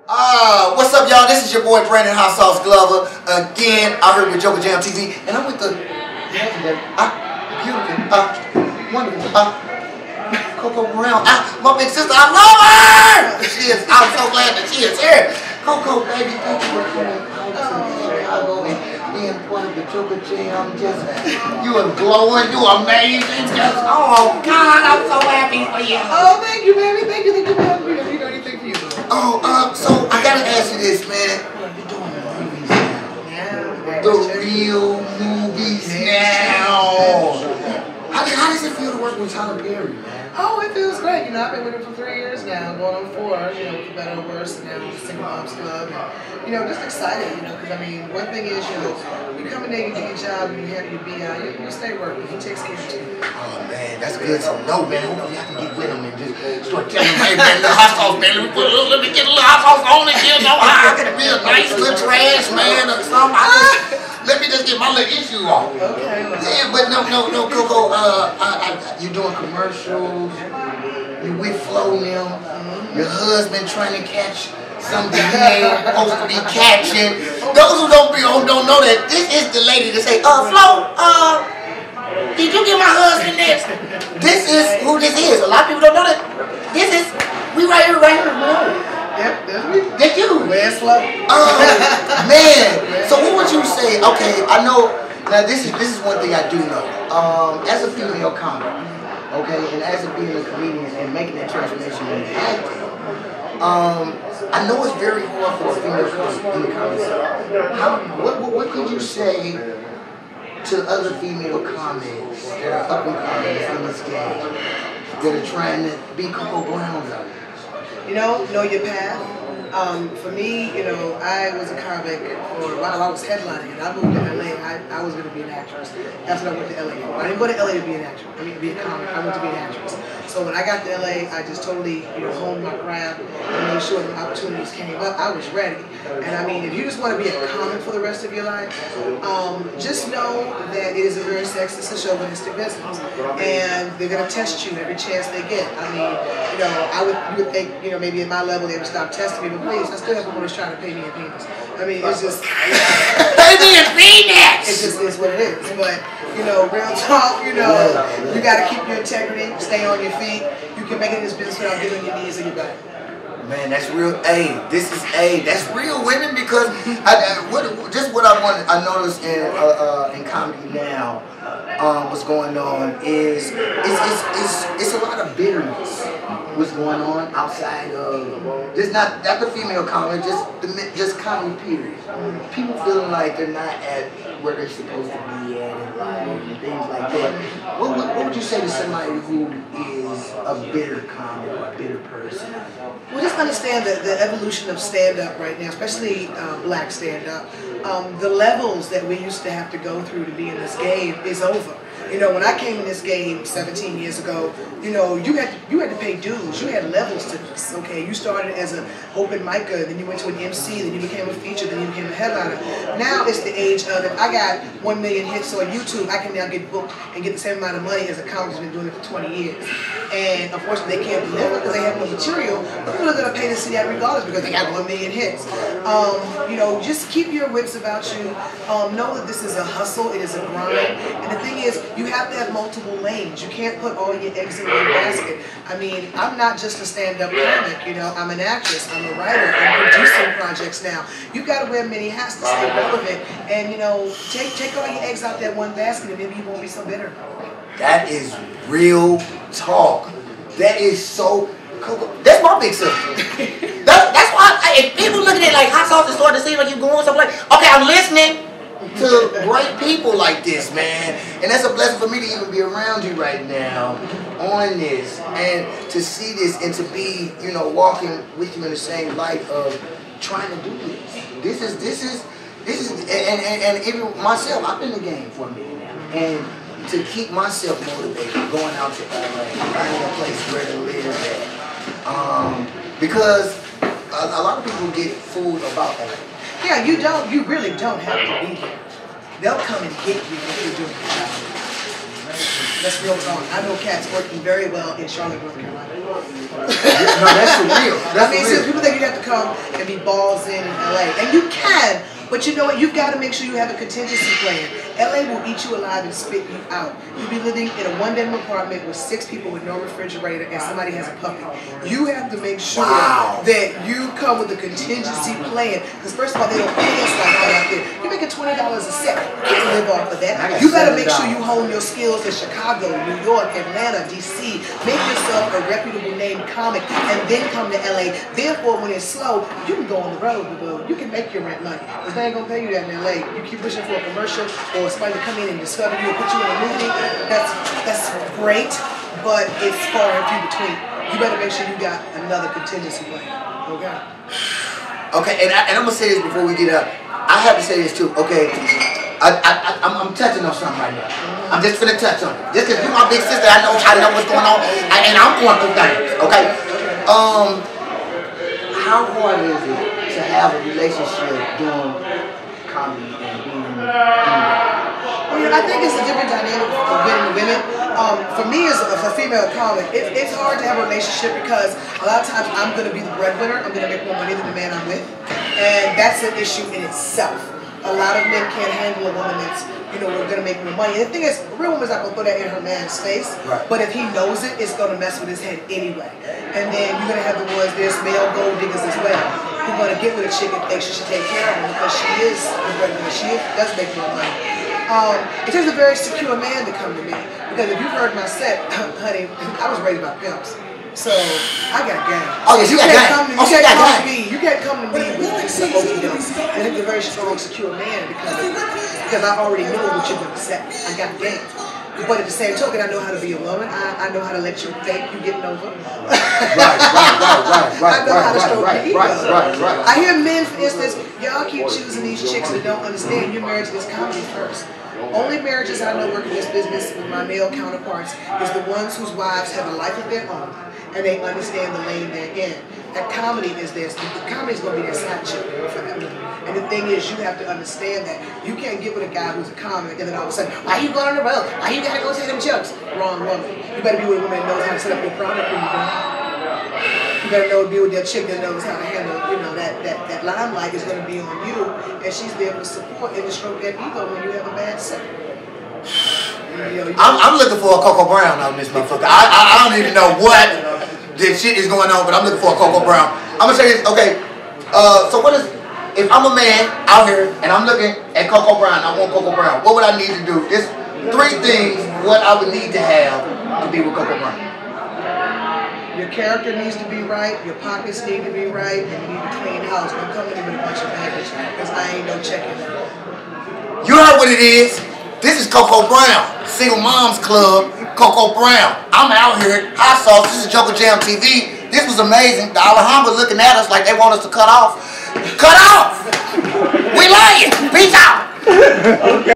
What's up, y'all? This is your boy Brandon Hot Sauce Glover. Again, I heard with Joker Jam TV, and I'm with the legendary, beautiful, wonderful, Coco Brown. My big sister, I love her! She is, I'm so glad that she is here. Coco, baby, thank you for coming out to Chicago and being part of the Joker Jam. Just, you are glowing, you are amazing. Just, oh, God, I'm so happy for you. Oh, thank you, baby. Thank you for having me. You know anything for you. So I gotta ask you this, man. You're doing movies now. Yeah. The real movies now. How does it feel to work with Tyler Perry, man? Oh, it feels great. You know, I've been with him for 3 years now, going on 4. You know, for better or worse, and now with the Single Moms Club. And, you know, just excited. You know, because I mean, one thing is, you know, you come in there, you do your job, and you have your BI, you stay working. He takes care of you. Oh man, that's good to know, man. Hopefully I can get with him and just start telling him, hey man, the hot sauce, man, let me get a little hot sauce on it, you know, I can be a nice little trash man or something. Let me just get my little issue off. Okay. Yeah, but no, Coco, you're doing commercials, you with Flo now, your husband trying to catch something he ain't supposed to be catching. Those who don't know that, this is the lady that say, Flo, did you get my husband this? This is who this is. A lot of people don't know that. This is, we right here, no. Yep, that's me. That's you. Where's Flo? Oh, man. So what would you say? Okay, I know, now this is one thing I do know. As a female comic, okay, and as a being a comedian and making that transformation in acting, I know it's very hard for a female comic in the comedy scene. What could you say to other female comics that are up and coming in this game that are trying to be Coco Browns out there? You know your path. For me, you know, I was a comic for a while. I was headlining, and I moved to LA. I was going to be an actress. That's what I went to LA for. I didn't go to LA to be an actress. I mean, to be a comic. I went to be an actress. So when I got to LA, I just totally, you know, honed my craft and made sure that opportunities came up. I was ready. And I mean, if you just want to be a comic for the rest of your life, just know that it is a very sexist and chauvinistic business, and they're going to test you every chance they get. I mean, you know, you would think, you know, maybe at my level they would stop testing me, but please, I still have someone who's trying to pay me in penis. I mean, it's just pay me in peanuts. It just is what it is. But you know, real talk, you know, you got to keep your integrity, stay on your feet. You can make it in this business without getting on your knees and your back. Man, that's real. That's real women, because I noticed in comedy now, what's going on is it's a lot of bitterness. What's going on outside of just not the female comedy, just comedy period. People feeling like they're not at where they're supposed to be at in life and things like that. What would you say to somebody who is a bitter comic or a bitter person? Well, just understand the evolution of stand-up right now, especially black stand-up. The levels that we used to have to go through to be in this game is over. You know, when I came in this game 17 years ago, you know, you had to pay dues. You had levels to this. Okay, you started as an open micer, then you went to an MC, then you became a feature, then you became a headliner. Now it's the age of, if I got 1 million hits on YouTube, I can now get booked and get the same amount of money as a comic who's been doing it for 20 years. And unfortunately, they can't deliver because they have no material. But people are going to pay to see that regardless because they got 1 million hits. You know, just keep your wits about you. Know that this is a hustle. It is a grind. And the thing is, you have to have multiple lanes. You can't put all your eggs in one basket. I mean, I'm not just a stand-up comic, you know, I'm an actress, I'm a writer, I'm producing projects now. You've got to wear many hats to stay relevant, and you know, take all your eggs out that one basket and maybe you won't be so bitter. That is real talk. That is so cool. That's my big sister. That's why, if people look at it like hot sauce is starting to seem like you're going something like, okay, I'm listening to great people like this, man, and that's a blessing for me to even be around you right now on this, and to see this, and to be, you know, walking with you in the same light of trying to do this. This is, and even myself, I've been in the game for a minute now, and to keep myself motivated, going out to LA, finding a place where to live at, because a lot of people get fooled about LA. Yeah, you really don't have to be here. They'll come and get you if you're doing your job. That's real talk. I know cats working very well in Charlotte, North Carolina. No, that's for real. That's I mean, for real. so people think you have to come and be balls in LA. And you can, but you know what? You've got to make sure you have a contingency plan. LA will eat you alive and spit you out. You'll be living in a one-bedroom apartment with 6 people with no refrigerator and somebody has a puppy. You have to make sure that you come with a contingency plan. Because first of all, they don't pay us like that out there. You're making $20 a set. You can't live off of that. You better make sure you hone your skills in Chicago, New York, Atlanta, DC. Make yourself a reputable name comic and then come to LA. Therefore, when it's slow, you can go on the road, boo. You can make your rent money. Because they ain't going to pay you that in LA. You keep pushing for a commercial or somebody to come in and discover you and put you in a movie. That's great, but it's far and few between. You better make sure you got another contingency plan. Okay? Okay, and I'm going to say this before we get up. I have to say this too. Okay, I'm touching on something right now. I'm just finna touch on it. Just because you're my big sister, I know what's going on, and I'm going through things. Okay. How hard is it to have a relationship doing comedy and being I think it's a different dynamic for men and women. For me as a female comic, it's hard to have a relationship because a lot of times I'm going to be the breadwinner. I'm going to make more money than the man I'm with. And that's an issue in itself. A lot of men can't handle a woman that's, we're going to make more money. And the thing is, a real woman's not going to put that in her man's face. Right. But if he knows it, it's going to mess with his head anyway. And then you're going to have the ones, there's male gold diggers as well, who are going to get with a chick and think she should take care of him because she is the breadwinner. She does make more money. It takes a very secure man to come to me. Because if you've heard my set, honey, I was raised by pimps. So, I got game. Oh, yes, you got game. You can't come to me with just some okie doke. And it's a very strong, secure man because I already know what you're going to say. I got game. But at the same token, I know how to be a woman. I know how to let you think you're getting over. Right. I know how to stroke your ego. Right. I hear men, for instance, y'all keep choosing these chicks that don't understand you're married to this comedy first. Only marriages I know work in this business with my male counterparts is the ones whose wives have a life of their own and they understand the lane they're in. That comedy is this. Comedy is going to be their side chick forever. And the thing is, you have to understand that you can't get with a guy who's a comic and then all of a sudden, why you going on the road? Why you got to go say them jokes? Wrong woman. You better be with a woman that knows how to set up your product when you're done. You better know to be with that chick that knows how to handle, that limelight is going to be on you, and she's there for support and to stroke that ego when you have a bad set. I'm looking for a Coco Brown on this motherfucker. I don't even know what this shit is going on, but I'm looking for a Coco Brown. I'm gonna say this, okay. So what is, if I'm a man out here and I'm looking at Coco Brown, I want Coco Brown, what would I need to do? There's 3 things what I would need to have to be with Coco Brown. Your character needs to be right, your pockets need to be right, and you need a clean house. Don't come in with a bunch of baggage, because I ain't no checking. You heard what it is. This is Coco Brown, Single Moms Club, Coco Brown. I'm out here, hot sauce. This is Joker Jam TV. This was amazing. The Alhambra looking at us like they want us to cut off. Cut off! We love you. Peace out.